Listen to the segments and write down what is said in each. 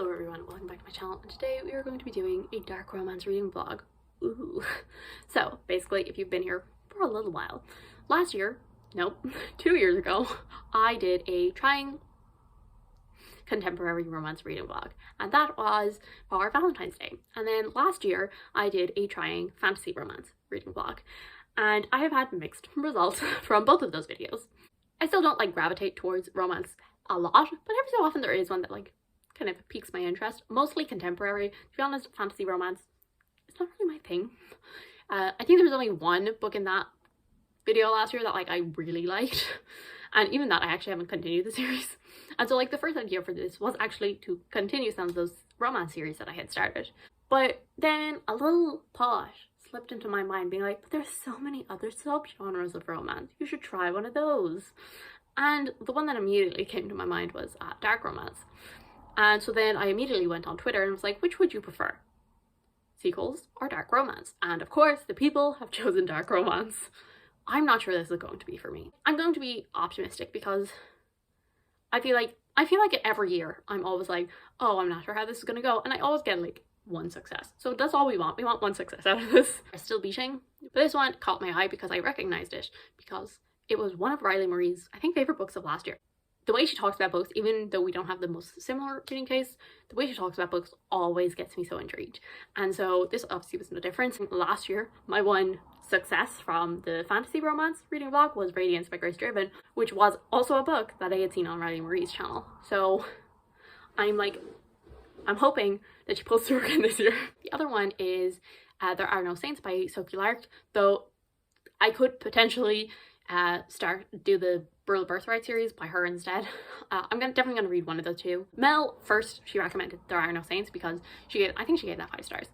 Hello everyone, welcome back to my channel, and today we are going to be doing a dark romance reading vlog. Ooh. So basically, if you've been here for a little while, last year, nope, 2 years ago, I did a trying contemporary romance reading vlog, and that was for Valentine's Day. And then last year I did a trying fantasy romance reading vlog, and I have had mixed results from both of those videos. I still don't like gravitate towards romance a lot, but every so often there is one that like kind of piques my interest. Mostly contemporary. To be honest, fantasy romance, it's not really my thing. I think there was only one book in that video last year that like I really liked, and even that I actually haven't continued the series. And so like the first idea for this was actually to continue some of those romance series that I had started. But then a little thought slipped into my mind being like, but there's so many other subgenres of romance. You should try one of those. And the one that immediately came to my mind was dark romance. And so then I immediately went on Twitter and was like, which would you prefer? Sequels or dark romance? And of course, the people have chosen dark romance. I'm not sure this is going to be for me. I'm going to be optimistic because I feel like every year I'm always like, oh, I'm not sure how this is going to go. And I always get like one success. So that's all we want. We want one success out of this. I'm still beating. But this one caught my eye because I recognized it because it was one of Riley Marie's, I think, favorite books of last year. The way she talks about books, even though we don't have the most similar reading taste, the way she talks about books always gets me so intrigued. And so this obviously was no different. Last year, my one success from the fantasy romance reading vlog was Radiance by Grace Driven, which was also a book that I had seen on Riley Marie's channel. So I'm hoping that she pulls through again this year. The other one is There Are No Saints by Sophie Lark, though I could potentially do the Brutal Birthright series by her instead. I'm definitely gonna read one of the two. Mel first, she recommended There Are No Saints because I think she gave that 5 stars.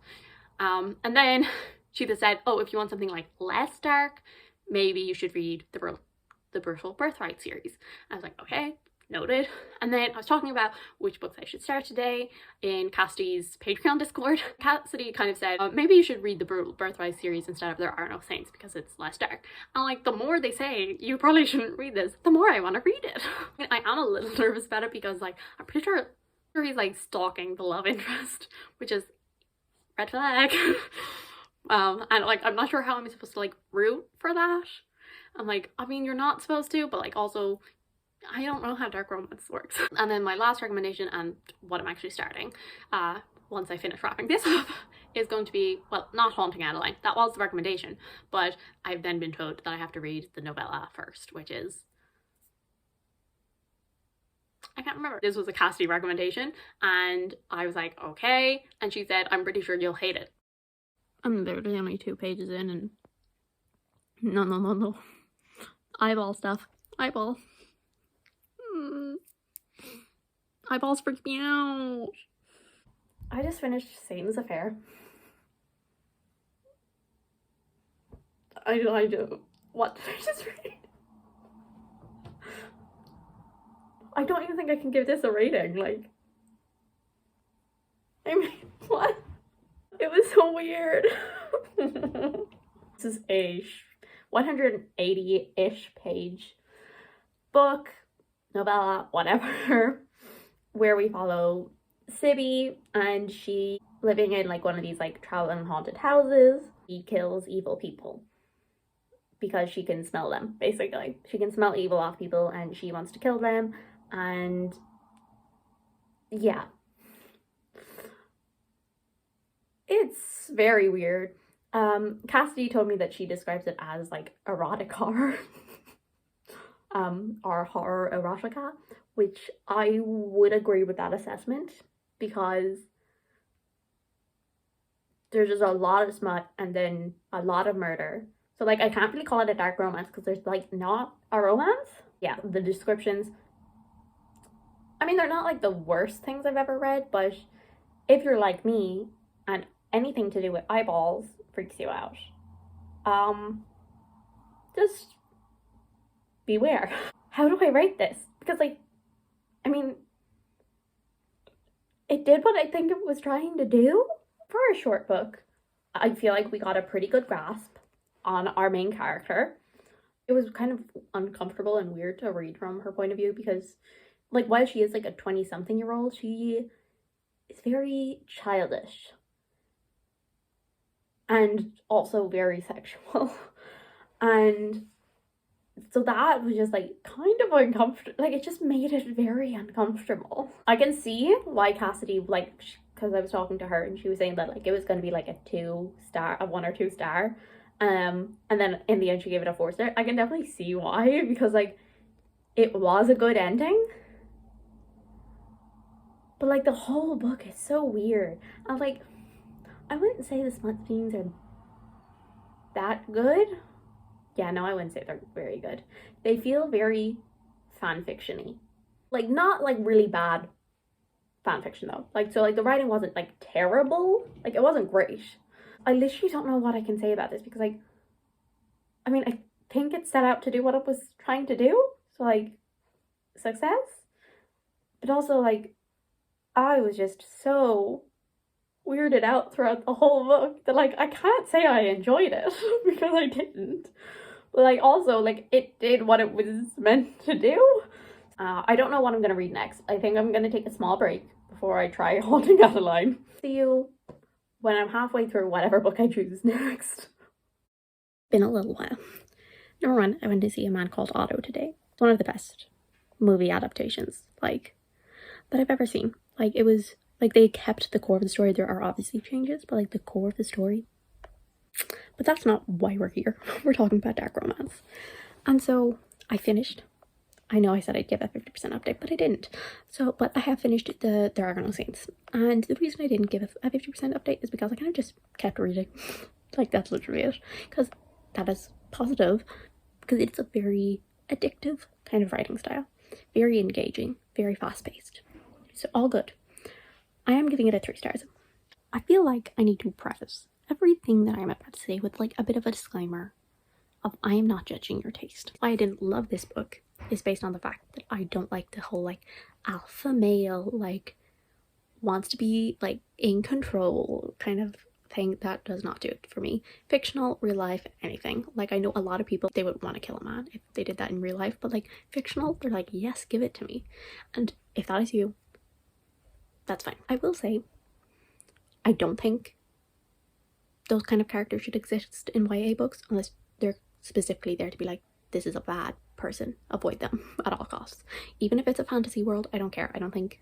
And then she just said, oh, if you want something like less dark, maybe you should read the Brutal Birthright series. I was like, okay, noted. And then I was talking about which books I should start today in Cassidy's Patreon Discord. Cassidy kind of said, maybe you should read the Brutal Birthright series instead of There Are No Saints because it's less dark. And like, the more they say you probably shouldn't read this, the more I want to read it. I am a little nervous about it because like, I'm pretty sure he's like stalking the love interest, which is red flag. And like, I'm not sure how I'm supposed to like root for that. I'm like, I mean, you're not supposed to, but like also, I don't know how dark romance works. And then my last recommendation, and what I'm actually starting once I finish wrapping this up, is going to be, well, not Haunting Adeline. That was the recommendation, but I've then been told that I have to read the novella first, which is, I can't remember. This was a Cassidy recommendation, and I was like, okay. And she said, I'm pretty sure you'll hate it. I'm literally only 2 pages in, and no. Eyeball stuff. Eyeball. Eyeballs freak me out. I just finished Satan's Affair. I do. What did I just read? I don't even think I can give this a rating. Like, I mean, what? It was so weird. This is a 180-ish page book, novella, whatever, where we follow Sibby, and she living in like one of these like traveling haunted houses. She kills evil people because she can smell them, basically. She can smell evil off people and she wants to kill them, and yeah. It's very weird. Cassidy told me that she describes it as like erotic horror. Or horror erotica, which I would agree with that assessment because there's just a lot of smut and then a lot of murder. So like, I can't really call it a dark romance because there's like not a romance. Yeah, the descriptions, I mean, they're not like the worst things I've ever read, but if you're like me and anything to do with eyeballs freaks you out, just beware. How do I rate this? Because like, I mean, it did what I think it was trying to do for a short book. I feel like we got a pretty good grasp on our main character. It was kind of uncomfortable and weird to read from her point of view because like, while she is like a 20-something-year-old, she is very childish and also very sexual. And so that was just like kind of uncomfortable. Like it just made it very uncomfortable. I can see why Cassidy, like, because I was talking to her and she was saying that like it was going to be like a 2-star, a 1 or 2 star, and then in the end she gave it a 4 star. I can definitely see why, because like it was a good ending, but like the whole book is so weird. And like I wouldn't say the smut scenes are that good. Yeah, no, I wouldn't say they're very good. They feel very fan fiction-y. Like not like really bad fan fiction though. Like so like the writing wasn't like terrible. Like it wasn't great. I literally don't know what I can say about this because like I mean I think it set out to do what it was trying to do. So like success. But also like I was just so weirded out throughout the whole book that like I can't say I enjoyed it because I didn't. But like also like it did what it was meant to do. I don't know what I'm gonna read next. I think I'm gonna take a small break before I try Haunting Adeline. See you when I'm halfway through whatever book I choose next. Been a little while. Number 1, I went to see A Man Called Otto today. It's one of the best movie adaptations like that I've ever seen. Like it was like they kept the core of the story. There are obviously changes, but like the core of the story. But that's not why we're here. We're talking about dark romance. And so I finished. I know I said I'd give a 50% update, but I didn't. So, but I have finished the There Are No Saints. And the reason I didn't give a 50% update is because I kind of just kept reading. Like that's literally it. Because that is positive. Because it's a very addictive kind of writing style. Very engaging. Very fast-paced. So all good. I am giving it a 3 stars. I feel like I need to preface everything that I'm about to say with like a bit of a disclaimer of I am not judging your taste. Why I didn't love this book is based on the fact that I don't like the whole like alpha male like wants to be like in control kind of thing. That does not do it for me. Fictional, real life, anything. Like I know a lot of people, they would want to kill a man if they did that in real life, but like fictional, they're like, yes, give it to me. And if that is you, that's fine. I will say I don't think those kind of characters should exist in YA books unless they're specifically there to be like, this is a bad person, avoid them at all costs. Even if it's a fantasy world, I don't care. I don't think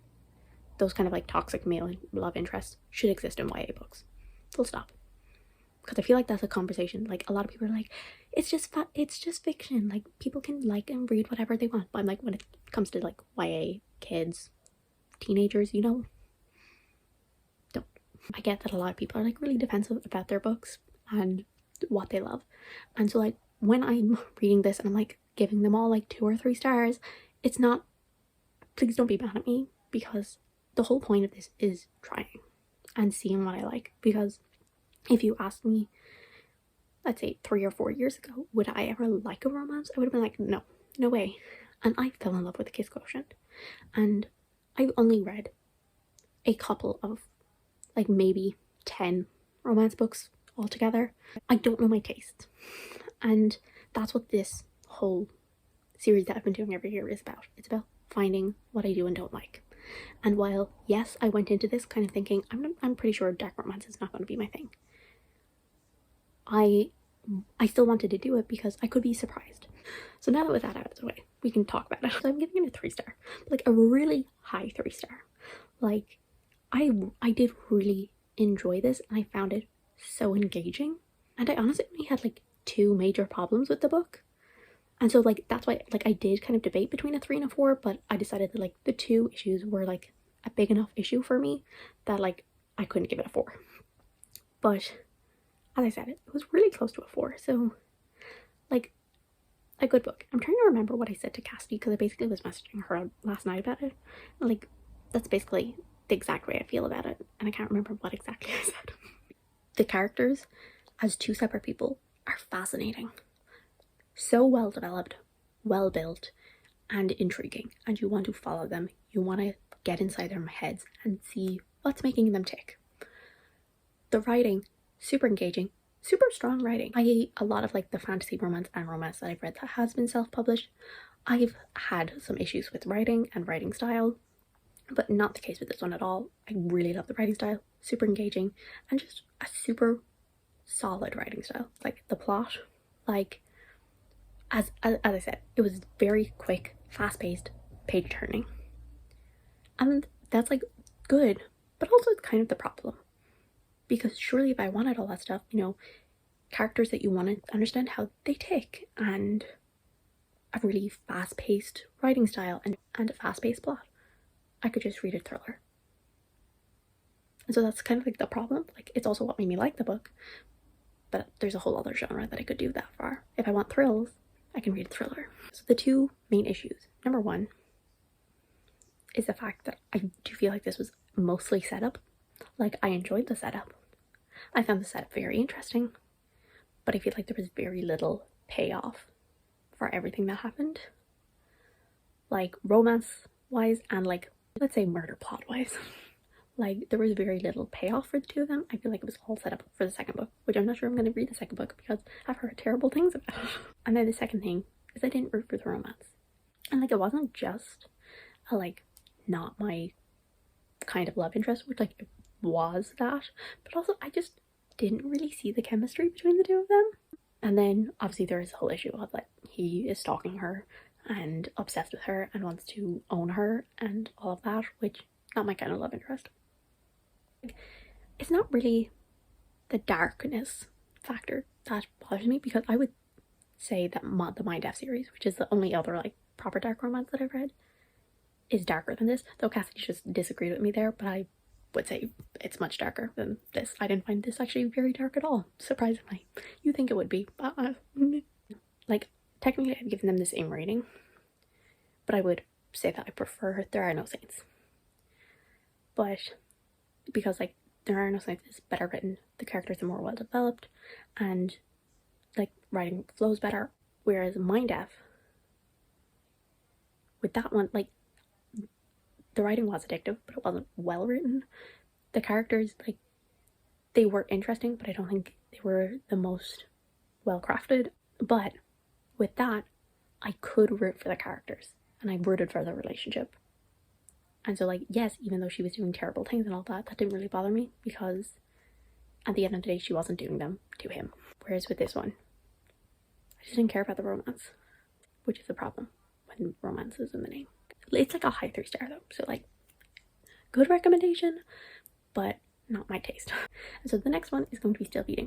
those kind of like toxic male love interests should exist in YA books. Full stop. Because I feel like that's a conversation. Like a lot of people are like, it's just fiction. Like people can like and read whatever they want. But I'm like, when it comes to like YA kids, teenagers, you know, don't. I get that a lot of people are like really defensive about their books and what they love. And so like when I'm reading this and I'm like giving them all like 2 or 3 stars, it's not, please don't be mad at me, because the whole point of this is trying and seeing what I like. Because if you asked me, let's say 3 or 4 years ago, would I ever like a romance? I would have been like, no, no way. And I fell in love with The Kiss Quotient. And I've only read a couple of like maybe 10 romance books altogether. I don't know my taste. And that's what this whole series that I've been doing every year is about. It's about finding what I do and don't like. And while, yes, I went into this kind of thinking, I'm pretty sure dark romance is not going to be my thing, I still wanted to do it because I could be surprised. So now that with that out of the way, we can talk about it. So I'm giving it a 3 star, like a really high 3 star. Like I did really enjoy this and I found it so engaging. And I honestly only had like 2 major problems with the book. And so like that's why like I did kind of debate between a 3 and a 4, but I decided that like the 2 issues were like a big enough issue for me that like I couldn't give it a 4. But as I said, it was really close to a 4, so like a good book. I'm trying to remember what I said to Cassidy because I basically was messaging her last night about it. Like that's basically the exact way I feel about it, and I can't remember what exactly I said. The characters as 2 separate people are fascinating. So well developed, well built, and intriguing, and you want to follow them. You want to get inside their heads and see what's making them tick. The writing, super engaging, super strong writing. A lot of like the fantasy romance and romance that I've read that has been self-published, I've had some issues with writing and writing style. but not the case with this one at all. I really love the writing style, super engaging, and just a super solid writing style. Like the plot, like as I said, it was very quick, fast-paced, page turning, and that's like good, but also it's kind of the problem, because surely if I wanted all that stuff, you know, characters that you want to understand how they tick, and a really fast-paced writing style and a fast-paced plot, I could just read a thriller. And so that's kind of like the problem. Like, it's also what made me like the book, but there's a whole other genre that I could do that for. If I want thrills, I can read a thriller. So the two main issues. Number one is the fact that I do feel like this was mostly setup. Like, I enjoyed the setup. I found the setup very interesting, but I feel like there was very little payoff for everything that happened. Like, romance-wise and, like, let's say murder plot-wise. Like, there was very little payoff for the two of them. I feel like it was all set up for the second book, which I'm not sure I'm going to read the second book because I've heard terrible things about it. And then the second thing is I didn't root for the romance. And, like, it wasn't just a, like, not my kind of love interest, which, like, it was that, but also I just didn't really see the chemistry between the two of them. And then, obviously, there is the whole issue of, like, he is stalking her and obsessed with her and wants to own her and all of that, which not my kind of love interest. It's not really the darkness factor that bothers me, because I would say that the Mind F series, which is the only other like proper dark romance that I've read, is darker than this. Though Cassidy just disagreed with me there, but I would say it's much darker than this. I didn't find this actually very dark at all, surprisingly. You think it would be, but like, technically I've given them the same rating, but I would say that I prefer There Are No Saints. But because, like, There Are No Saints is better written, the characters are more well developed, and, like, writing flows better. Whereas Mind F, with that one, like, the writing was addictive, but it wasn't well written. The characters, like, they were interesting, but I don't think they were the most well crafted. But with that, I could root for the characters, and I rooted for the relationship. And so, like, yes, even though she was doing terrible things and all that, that didn't really bother me, because at the end of the day, she wasn't doing them to him. Whereas with this one, I just didn't care about the romance, which is a problem when romance is in the name. It's like a high 3-star though, so, like, good recommendation, but not my taste. And so the next one is going to be Still Beating.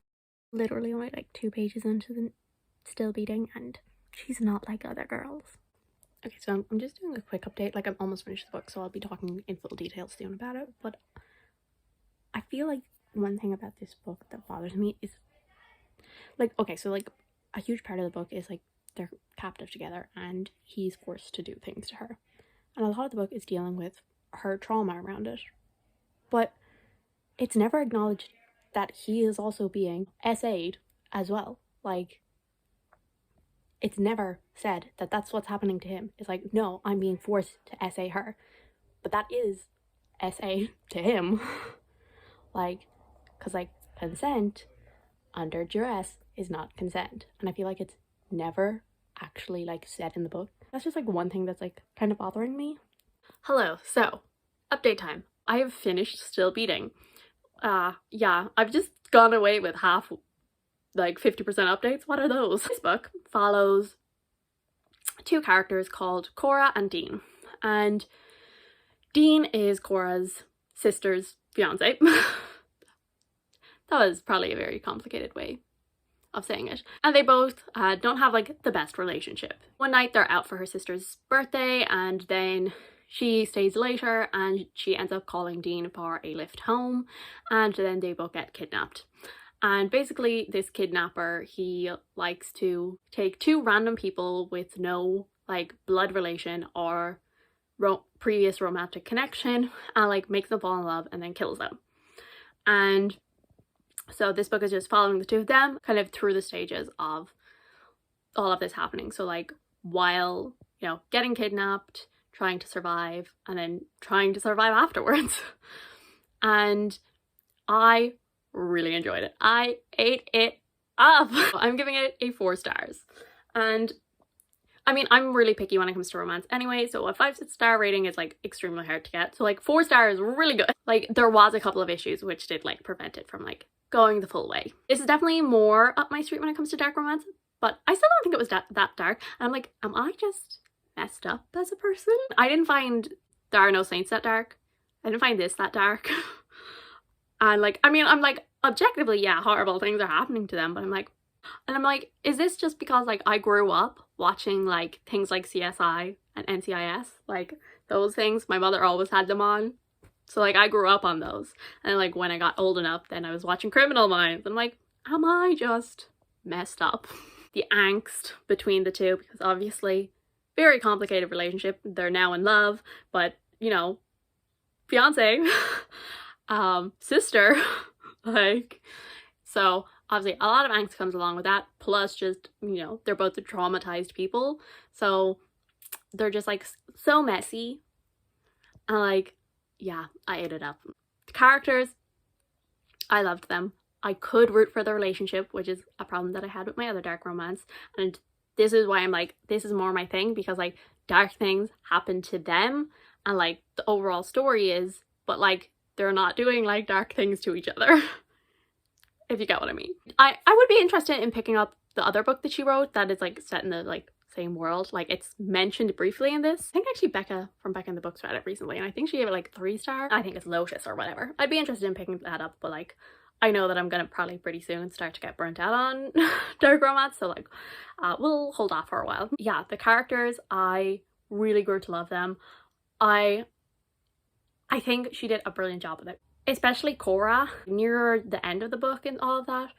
Literally only like 2 pages into the Still Beating, and she's not like other girls. Okay, so I'm just doing a quick update. Like, I'm almost finished the book, so I'll be talking in full detail soon about it. But I feel like one thing about this book that bothers me is, like, okay, so, like, a huge part of the book is, like, they're captive together and he's forced to do things to her. And a lot of the book is dealing with her trauma around it. But it's never acknowledged that he is also being SA'd as well. Like, it's never said that that's what's happening to him. It's like, no, I'm being forced to SA her. But that is SA to him. Like, because, like, consent under duress is not consent. And I feel like it's never actually, like, said in the book. That's just, like, one thing that's, like, kind of bothering me. Hello, so, update time. I have finished Still Beating. Yeah, I've just gone away with half, like, 50% updates. What are those? This book follows 2 characters called Cora and Dean. And Dean is Cora's sister's fiance. That was probably a very complicated way of saying it. And they both don't have, like, the best relationship. One night they're out for her sister's birthday, and then she stays later and she ends up calling Dean for a lift home, and then they both get kidnapped. And basically this kidnapper, he likes to take 2 random people with no, like, blood relation or previous romantic connection and, like, makes them fall in love and then kills them. And so this book is just following the 2 of them kind of through the stages of all of this happening. So, like, while, you know, getting kidnapped, trying to survive, and then trying to survive afterwards. And I really enjoyed it. I ate it up. I'm giving it a 4 stars. And I mean, I'm really picky when it comes to romance anyway, so a 5-star rating is like extremely hard to get. So like 4 stars is really good. Like there was a couple of issues which did like prevent it from like going the full way. This is definitely more up my street when it comes to dark romance, but I still don't think it was that dark. And I'm like, am I just messed up as a person? I didn't find There Are No Saints that dark. I didn't find this that dark. And like, I mean, I'm like, objectively, yeah, horrible things are happening to them, but I'm like, is this just because like I grew up watching like things like CSI and NCIS, like those things? My mother always had them on, so like I grew up on those. And like when I got old enough, then I was watching Criminal Minds. I'm like, am I just messed up? The angst between the two, because obviously very complicated relationship. They're now in love, but you know, fiance, sister, like, so obviously a lot of angst comes along with that, plus just, you know, they're both the traumatized people, so they're just like so messy, and like, yeah, I ate it up. The characters, I loved them. I could root for the relationship, which is a problem that I had with my other dark romance, and this is why I'm like, this is more my thing, because like dark things happen to them, and like the overall story is, but like they're not doing like dark things to each other. If you get what I mean. I would be interested in picking up the other book that she wrote that is like set in the like same world. Like it's mentioned briefly in this. I think actually Becca from Becca and the Books read it recently, and I think she gave it like 3 stars. I think it's Lotus or whatever. I'd be interested in picking that up, but like I know that I'm gonna probably pretty soon start to get burnt out on dark romance, so like we'll hold off for a while. Yeah, the characters, I really grew to love them. I think she did a brilliant job with it. Especially Cora, near the end of the book and all of that.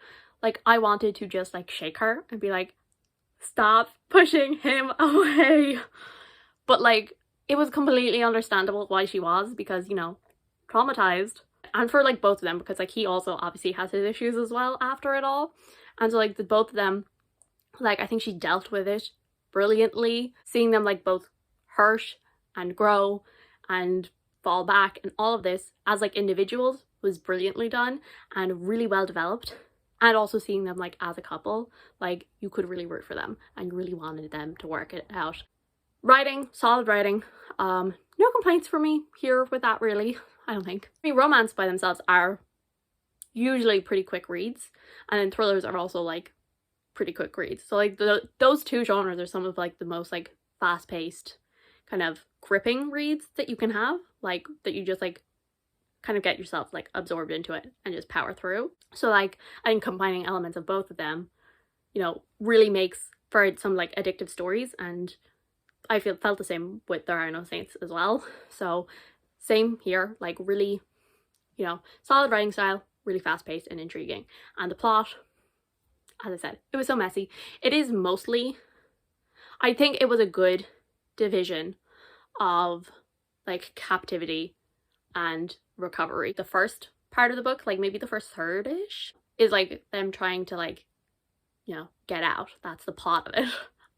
Like, I wanted to just like shake her and be like, stop pushing him away. But like, it was completely understandable why she was, because, you know, traumatized. And for like both of them, because like he also obviously has his issues as well after it all. And so like the both of them, like I think she dealt with it brilliantly. Seeing them like both hurt and grow and fall back and all of this as like individuals was brilliantly done and really well developed. And also seeing them like as a couple, like you could really root for them and you really wanted them to work it out. Writing, solid writing. No complaints for me here with that really, I don't think. I mean, romance by themselves are usually pretty quick reads, and then thrillers are also like pretty quick reads. So like those two genres are some of like the most like fast-paced kind of gripping reads that you can have, like that you just like kind of get yourself like absorbed into it and just power through. So like I think combining elements of both of them, you know, really makes for some like addictive stories, and I felt the same with There Are No Saints as well. So same here, like really, you know, solid writing style, really fast paced and intriguing. And the plot, as I said, it was so messy. It is mostly, I think it was a good division of like captivity and recovery. The first part of the book, like maybe the first third-ish, is like them trying to like, you know, get out. That's the plot of it.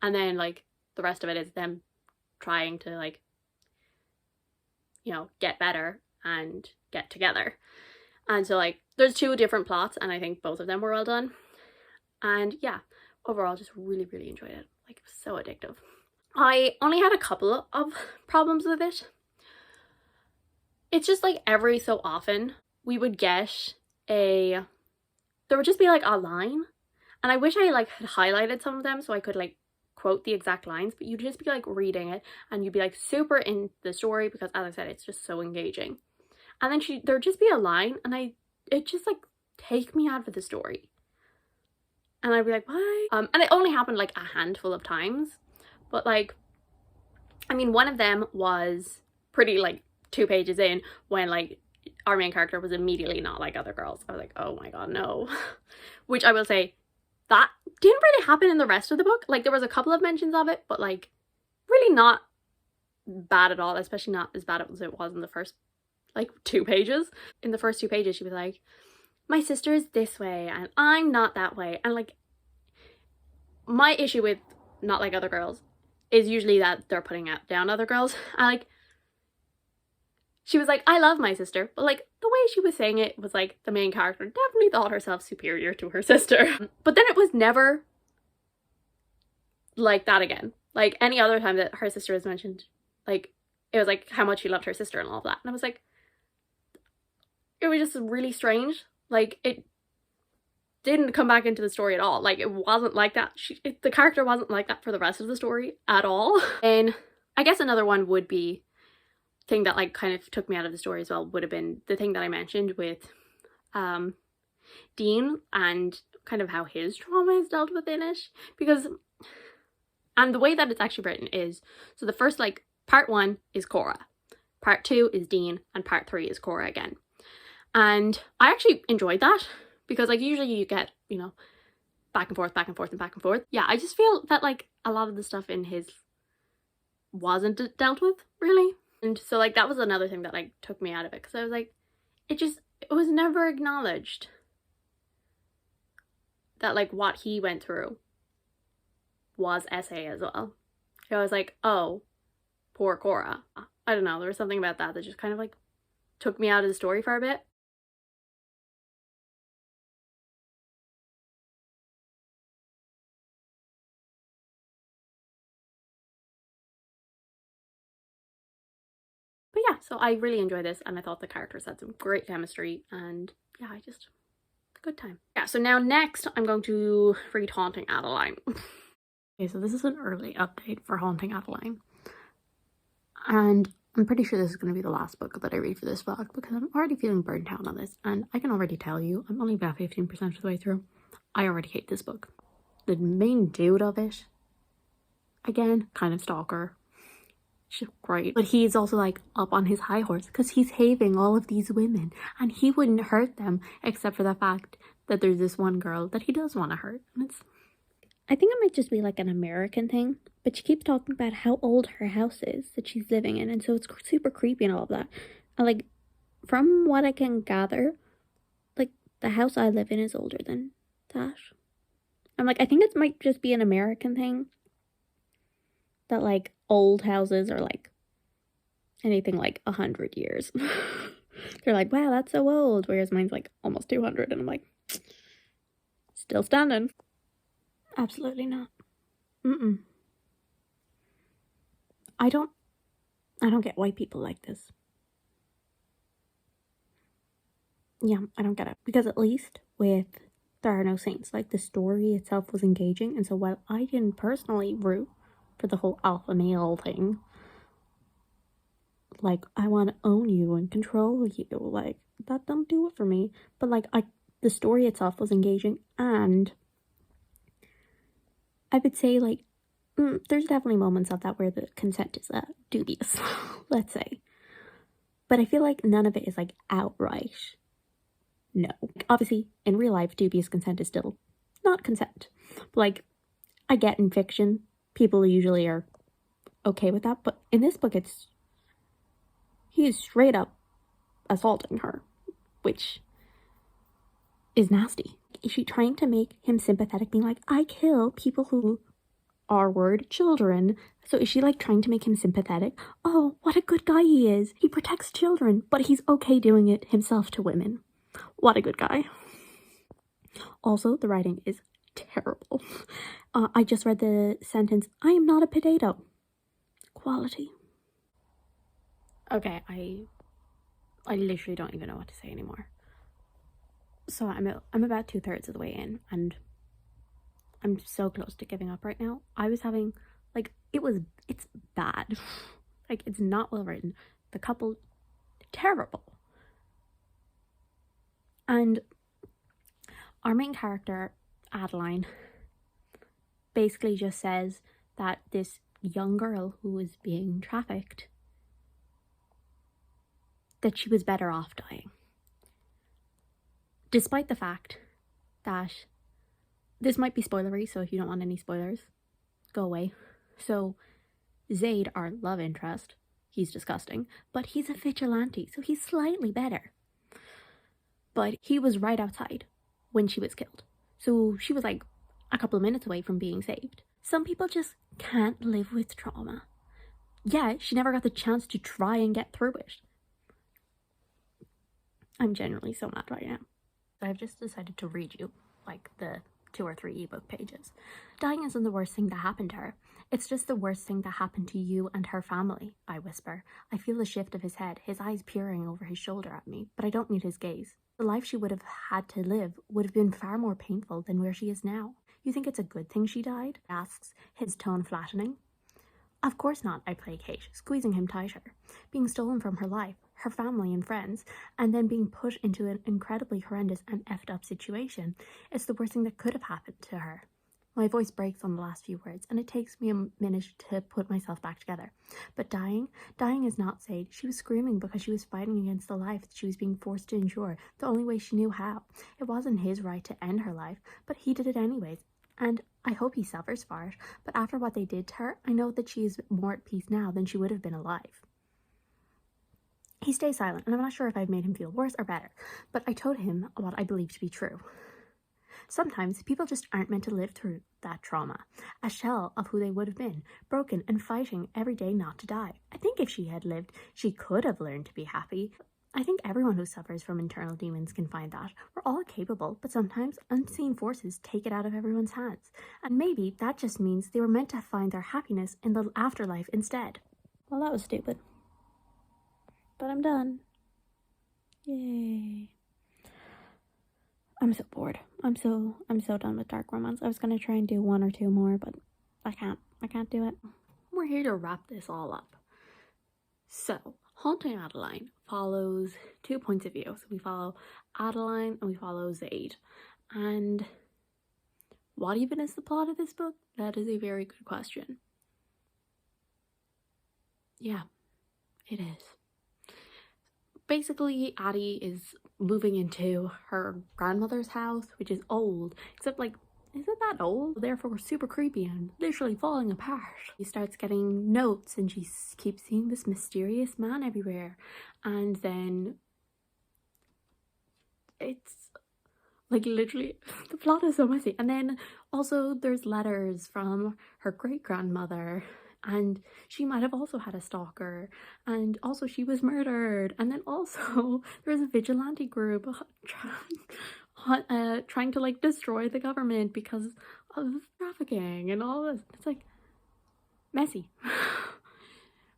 And then like the rest of it is them trying to like, you know, get better and get together. And so like there's 2 different plots, and I think both of them were well done. And yeah, overall just really, really enjoyed it. Like it was so addictive. I only had a couple of problems with it. It's just like every so often we would get there would just be like a line, and I wish I like had highlighted some of them so I could like quote the exact lines, but you'd just be like reading it and you'd be like super in the story, because as I said, it's just so engaging. And then there'd just be a line, and it just like take me out of the story, and I'd be like, why? And it only happened like a handful of times, but like, I mean, one of them was pretty like 2 pages in, when like our main character was immediately not like other girls. I was like, oh my god, no. Which I will say, that didn't really happen in the rest of the book. Like there was a couple of mentions of it, but like really not bad at all, especially not as bad as it was in the first like 2 pages. In the first 2 pages she was like, my sister is this way and I'm not that way. And like my issue with Not Like Other Girls is usually that they're putting down other girls. I like, she was like, I love my sister, but like the way she was saying it was like the main character definitely thought herself superior to her sister. But then it was never like that again. Like, any other time that her sister was mentioned, like, it was like how much she loved her sister and all of that. And I was like, it was just really strange. Like, it didn't come back into the story at all. Like, it wasn't like that. The character wasn't like that for the rest of the story at all. And I guess another one would be, thing that like kind of took me out of the story as well, would have been the thing that I mentioned with Dean and kind of how his trauma is dealt with in it. Because, and the way that it's actually written is, so the first, like, part 1 is Cora, part 2 is Dean, and part 3 is Cora again. And I actually enjoyed that, because like usually you get, you know, back and forth, back and forth, and back and forth. Yeah, I just feel that like a lot of the stuff in his wasn't dealt with, really. And so like that was another thing that like took me out of it, because I was like, it was never acknowledged that like what he went through was SA as well. So I was like, oh, poor Cora. I don't know, there was something about that that just kind of like took me out of the story for a bit. But yeah, so I really enjoyed this, and I thought the characters had some great chemistry, and yeah, good time. Yeah, so now next I'm going to read Haunting Adeline. Okay, so this is an early update for Haunting Adeline. And I'm pretty sure this is going to be the last book that I read for this vlog, because I'm already feeling burnt out on this, and I can already tell you, I'm only about 15% of the way through. I already hate this book. The main dude of it, again, kind of stalker. She's great. But he's also like up on his high horse because he's having all of these women, and he wouldn't hurt them except for the fact that there's this one girl that he does want to hurt. And I think it might just be like an American thing, but she keeps talking about how old her house is that she's living in, and so it's super creepy and all of that. And like, from what I can gather, like the house I live in is older than that. I'm like, I think it might just be an American thing, that like old houses are like anything like 100 years. They're like, wow, that's so old, whereas mine's like almost 200, and I'm like, still standing. Absolutely not. I don't get why people like this. Yeah, I don't get it. Because at least with There Are No Saints, like the story itself was engaging, and so while I didn't personally root for the whole alpha male thing, like, I want to own you and control you, like, that don't do it for me. But like, the story itself was engaging, and I would say like, there's definitely moments of that where the consent is dubious, let's say. But I feel like none of it is like outright no. Obviously, in real life, dubious consent is still not consent. But like, I get in fiction, people usually are okay with that, but in this book, he is straight up assaulting her, which is nasty. Is she trying to make him sympathetic, being like, I kill people who are children? So is she like trying to make him sympathetic? Oh, what a good guy he is. He protects children, but he's okay doing it himself to women. What a good guy. Also, the writing is terrible. I just read the sentence, I am not a potato. Quality. Okay, I literally don't even know what to say anymore. So I'm about 2/3 of the way in, and I'm so close to giving up right now. I was having, like, it's bad. Like, it's not well written. The couple, terrible. And our main character, Adeline, basically just says that this young girl who was being trafficked, that she was better off dying. Despite the fact that this might be spoilery, so if you don't want any spoilers, go away. So Zaid, our love interest, he's disgusting, but he's a vigilante, so he's slightly better. But he was right outside when she was killed. So she was like a couple of minutes away from being saved. Some people just can't live with trauma. Yeah, she never got the chance to try and get through it. I'm genuinely so mad right now. I've just decided to read you like the 2 or 3 ebook pages. Dying isn't the worst thing that happened to her. It's just the worst thing that happened to you and her family, I whisper. I feel the shift of his head, his eyes peering over his shoulder at me, but I don't need his gaze. The life she would have had to live would have been far more painful than where she is now. You think it's a good thing she died? Asks, his tone flattening. Of course not, I placate, squeezing him tighter. Being stolen from her life, her family and friends, and then being put into an incredibly horrendous and effed up situation, it's the worst thing that could have happened to her. My voice breaks on the last few words, and it takes me a minute to put myself back together. But dying is not sad. She was screaming because she was fighting against the life that she was being forced to endure, the only way she knew how. It wasn't his right to end her life, but he did it anyways. And I hope he suffers for it, but after what they did to her, I know that she is more at peace now than she would have been alive. He stays silent, and I'm not sure if I've made him feel worse or better, but I told him what I believe to be true. Sometimes people just aren't meant to live through that trauma, a shell of who they would have been, broken and fighting every day not to die. I think if she had lived, she could have learned to be happy. I think everyone who suffers from internal demons can find that. We're all capable, but sometimes unseen forces take it out of everyone's hands. And maybe that just means they were meant to find their happiness in the afterlife instead. Well, that was stupid. But I'm done. Yay. I'm so bored. I'm so done with dark romance. I was gonna try and do 1 or 2 more, but I can't do it. We're here to wrap this all up. So, Haunting Adeline follows 2 points of view. So we follow Adeline and we follow Zaid. And what even is the plot of this book? That is a very good question. Yeah, it is. Basically, Addie is moving into her grandmother's house, which is old, except like, is it that old? Therefore super creepy and literally falling apart. She starts getting notes and she keeps seeing this mysterious man everywhere. And then it's like literally, the plot is so messy. And then also there's letters from her great-grandmother, and she might have also had a stalker, and also she was murdered, and then also there's a vigilante group trying to like destroy the government because of trafficking and all this. It's like messy.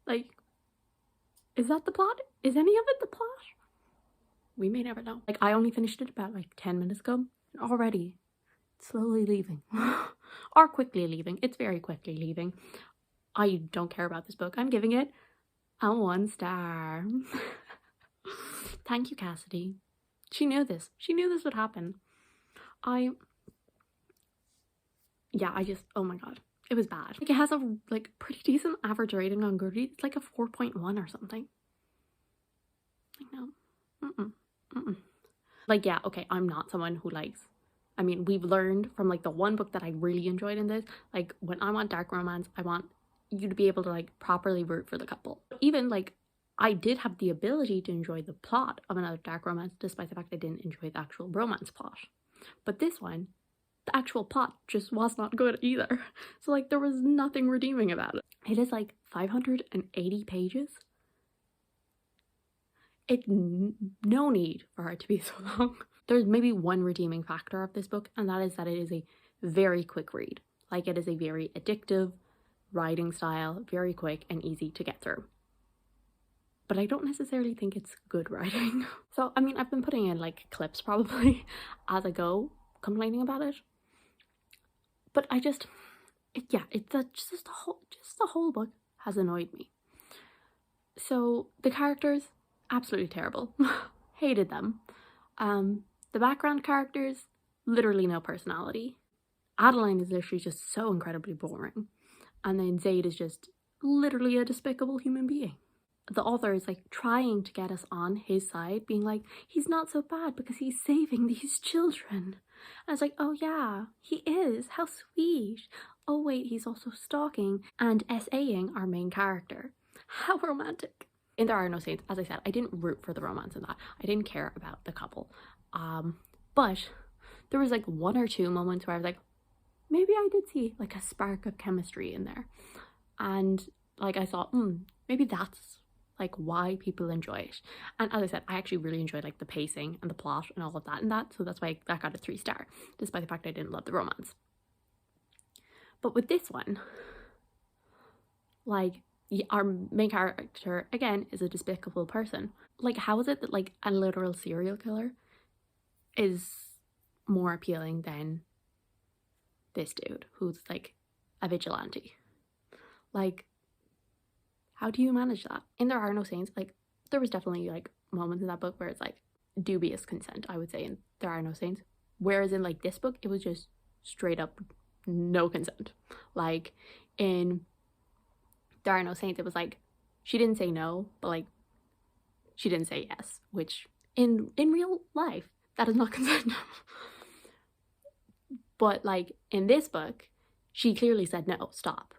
Like, is that the plot? Is any of it the plot? We may never know. Like, I only finished it about like 10 minutes ago, and already it's slowly leaving. Or quickly leaving. It's very quickly leaving. I don't care about this book. I'm giving it a 1 star. Thank you, Cassidy. She knew this. She knew this would happen. Oh my god. It was bad. Like, it has a like pretty decent average rating on Goodreads. It's like a 4.1 or something. Like, no. Like, yeah, okay, I'm not someone who likes, I mean, we've learned from like the one book that I really enjoyed in this, like when I want dark romance, I want you to be able to like properly root for the couple. Even like, I did have the ability to enjoy the plot of another dark romance despite the fact I didn't enjoy the actual romance plot. But this one, the actual plot just was not good either. So like, there was nothing redeeming about it. It is like 580 pages. No need for it to be so long. There's maybe one redeeming factor of this book, and that is that it is a very quick read. Like, it is a very addictive writing style, very quick and easy to get through. But I don't necessarily think it's good writing. So, I mean, I've been putting in like clips probably as I go, complaining about it. But I just, the whole book has annoyed me. So the characters, absolutely terrible. Hated them. The background characters, literally no personality. Adeline is literally just so incredibly boring. And then Zaid is just literally a despicable human being. The author is like trying to get us on his side, being like, he's not so bad because he's saving these children. And it's like, oh yeah, he is. How sweet. Oh wait, he's also stalking and SAing our main character. How romantic. In There Are No Saints, as I said, I didn't root for the romance in that. I didn't care about the couple. But there was like 1 or 2 moments where I was like, maybe I did see like a spark of chemistry in there. And like, I thought, maybe that's like why people enjoy it. And as I said, I actually really enjoyed like the pacing and the plot and all of that, so that's why that got a 3-star, despite the fact I didn't love the romance. But with this one, like, our main character again is a despicable person. Like, how is it that like a literal serial killer is more appealing than this dude who's like a vigilante? Like, how do you manage that? In There Are No Saints, like, there was definitely like moments in that book where it's like dubious consent, I would say, in There Are No Saints, whereas in like this book it was just straight up no consent. Like in There Are No Saints, it was like she didn't say no, but like she didn't say yes, which in real life that is not consent. But like in this book, she clearly said no, stop,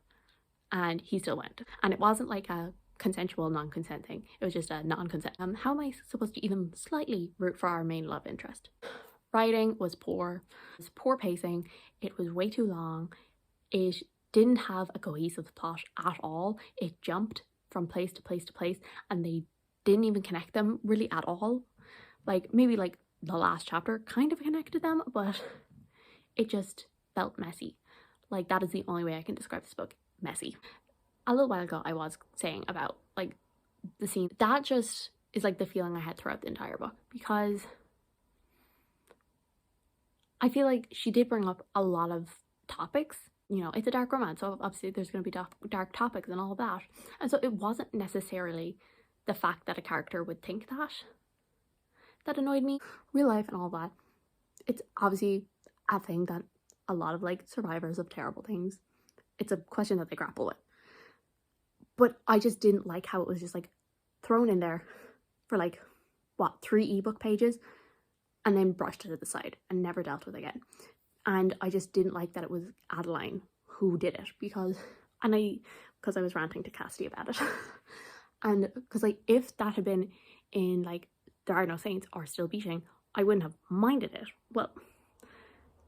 and he still went. And it wasn't like a consensual non-consent thing, it was just a non-consent. How am I supposed to even slightly root for our main love interest? Writing was poor. It was poor pacing. It was way too long. It didn't have a cohesive plot at all. It jumped from place to place to place, and they didn't even connect them really at all. Like, maybe like the last chapter kind of connected them, but it just felt messy. Like, that is the only way I can describe this book. Messy. A little while ago I was saying about like the scene. That just is like the feeling I had throughout the entire book, because I feel like she did bring up a lot of topics. You know, it's a dark romance, so obviously there's going to be dark topics and all of that. And so it wasn't necessarily the fact that a character would think that annoyed me. Real life and all that, it's obviously a thing that a lot of like survivors of terrible things, it's a question that they grapple with. But I just didn't like how it was just like thrown in there for like, what, 3 ebook pages, and then brushed to the side and never dealt with again. And I just didn't like that it was Adeline who did it, because I was ranting to Cassidy about it. And because like if that had been in like There Are No Saints or Still Beating, I wouldn't have minded it. Well,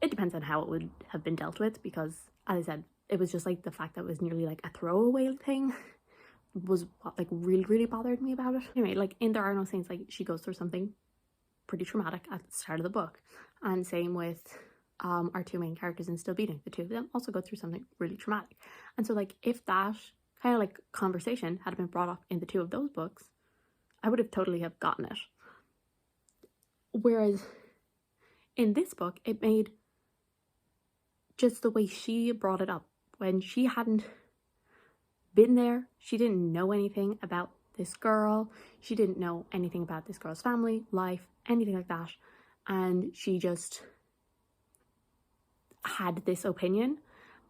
it depends on how it would have been dealt with, because as I said, it was just like the fact that it was nearly like a throwaway thing was what like really bothered me about it. Anyway, like in There Are No Saints, like she goes through something pretty traumatic at the start of the book, and same with our 2 main characters in Still Beating. The 2 of them also go through something really traumatic. And so like if that kind of like conversation had been brought up in the 2 of those books, I would have totally have gotten it. Whereas in this book, it made just the way she brought it up, when she hadn't been there, she didn't know anything about this girl, she didn't know anything about this girl's family, life, anything like that, and she just had this opinion.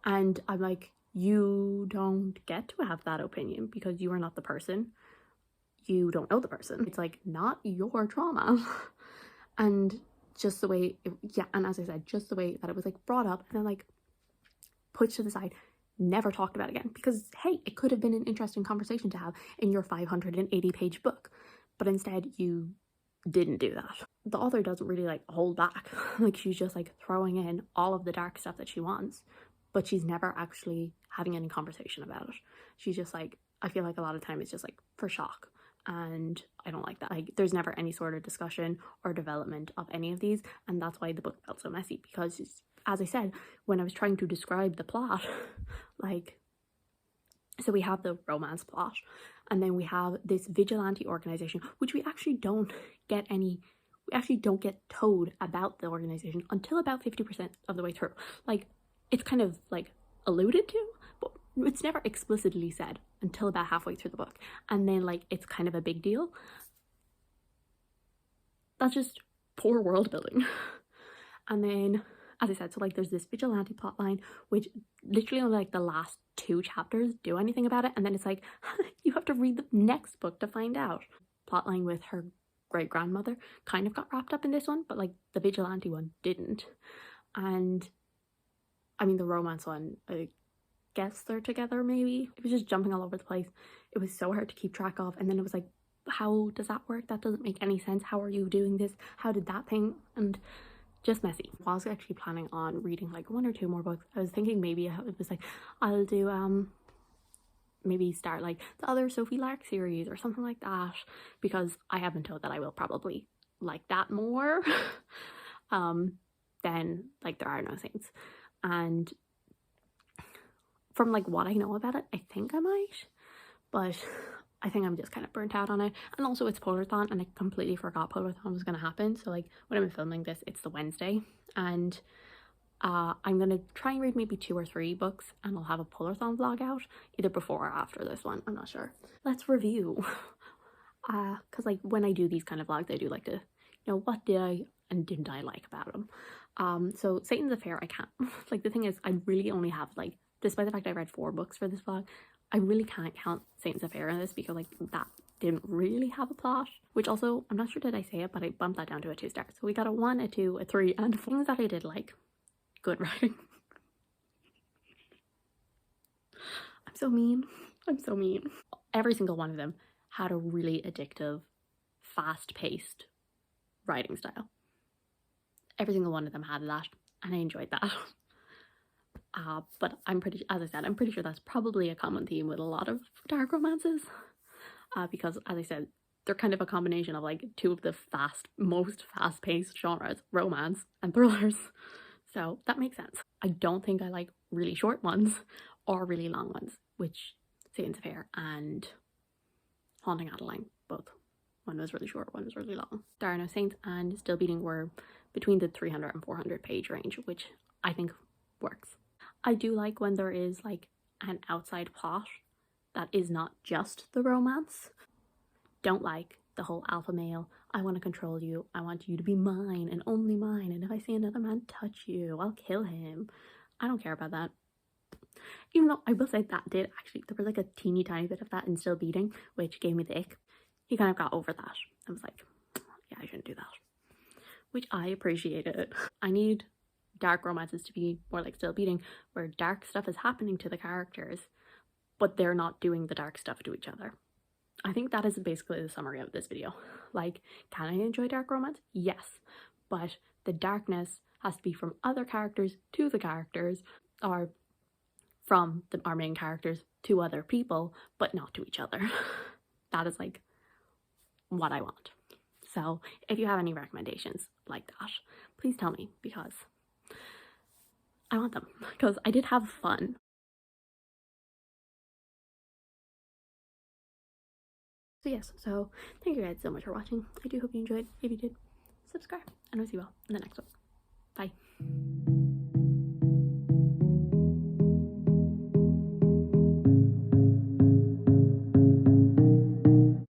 And I'm like, you don't get to have that opinion because you are not the person, you don't know the person, it's like not your trauma. And just the way and as I said, just the way that it was like brought up and then like pushed to the side, never talked about again, because hey, it could have been an interesting conversation to have in your 580-page book, but instead you didn't do that. The author doesn't really like hold back. Like she's just like throwing in all of the dark stuff that she wants, but she's never actually having any conversation about it. She's just like, I feel like a lot of time it's just like for shock, and I don't like that. Like there's never any sort of discussion or development of any of these, and that's why the book felt so messy, because as I said, when I was trying to describe the plot, like, so we have the romance plot, and then we have this vigilante organization, which we actually don't get told about the organization until about 50% of the way through. Like, it's kind of like alluded to, but it's never explicitly said until about halfway through the book, and then like it's kind of a big deal. That's just poor world building. And then, as I said, so like there's this vigilante plotline, which literally only like the last 2 chapters do anything about it, and then it's like you have to read the next book to find out. Plotline with her great grandmother kind of got wrapped up in this one, but like the vigilante one didn't. And I mean the romance one, I guess they're together maybe. It was just jumping all over the place. It was so hard to keep track of, and then it was like, how does that work? That doesn't make any sense. How are you doing this? How did that thing? And just messy. I was actually planning on reading like 1 or 2 more books. I was thinking maybe it was like, I'll do maybe start like the other Sophie Lark series or something like that, because I have been told that I will probably like that more than like There Are No Saints. And from like what I know about it, I think I might, but I think I'm just kind of burnt out on it. And also it's Polarthon, and I completely forgot Polarthon was going to happen. So like when I'm filming this, it's the Wednesday, and I'm going to try and read maybe 2 or 3 books, and I'll have a Polarthon vlog out either before or after this one. I'm not sure. Let's review. Because like when I do these kind of vlogs, I do like to, you know, what did I and didn't I like about them. So Satan's Affair, I can't, like the thing is, I really only have like, despite the fact I read 4 books for this vlog, I really can't count Satan's Affair in this, because like that didn't really have a plot, which also, I'm not sure did I say it, but I bumped that down to a 2 star. So we got a 1, a 2, a 3, and things that I did like. Good writing. I'm so mean. I'm so mean. Every single one of them had a really addictive, fast-paced writing style. Every single one of them had that, and I enjoyed that. But I'm pretty, as I said, I'm pretty sure that's probably a common theme with a lot of dark romances, because as I said, they're kind of a combination of like 2 of the most fast-paced genres, romance and thrillers. So that makes sense. I don't think I like really short ones or really long ones, which Satan's Affair and Haunting Adeline, both. One was really short, one was really long. There Are No Saints and Still Beating were between the 300 and 400 page range, which I think works. I do like when there is like an outside plot that is not just the romance. Don't like the whole alpha male, I want to control you, I want you to be mine and only mine, and if I see another man touch you, I'll kill him. I don't care about that. Even though I will say that did actually, there was like a teeny tiny bit of that in Still Beating, which gave me the ick. He kind of got over that. I was like, yeah, I shouldn't do that. Which I appreciated. I need dark romances to be more like Still Beating, where dark stuff is happening to the characters, but they're not doing the dark stuff to each other. I think that is basically the summary of this video. Like, can I enjoy dark romance? Yes, but the darkness has to be from other characters to the characters, or from our main characters to other people, but not to each other. That is like what I want. So if you have any recommendations like that, please tell me, because I want them, because I did have fun. So yes, so thank you guys so much for watching. I do hope you enjoyed. If you did, subscribe, and I'll see you all in the next one. Bye.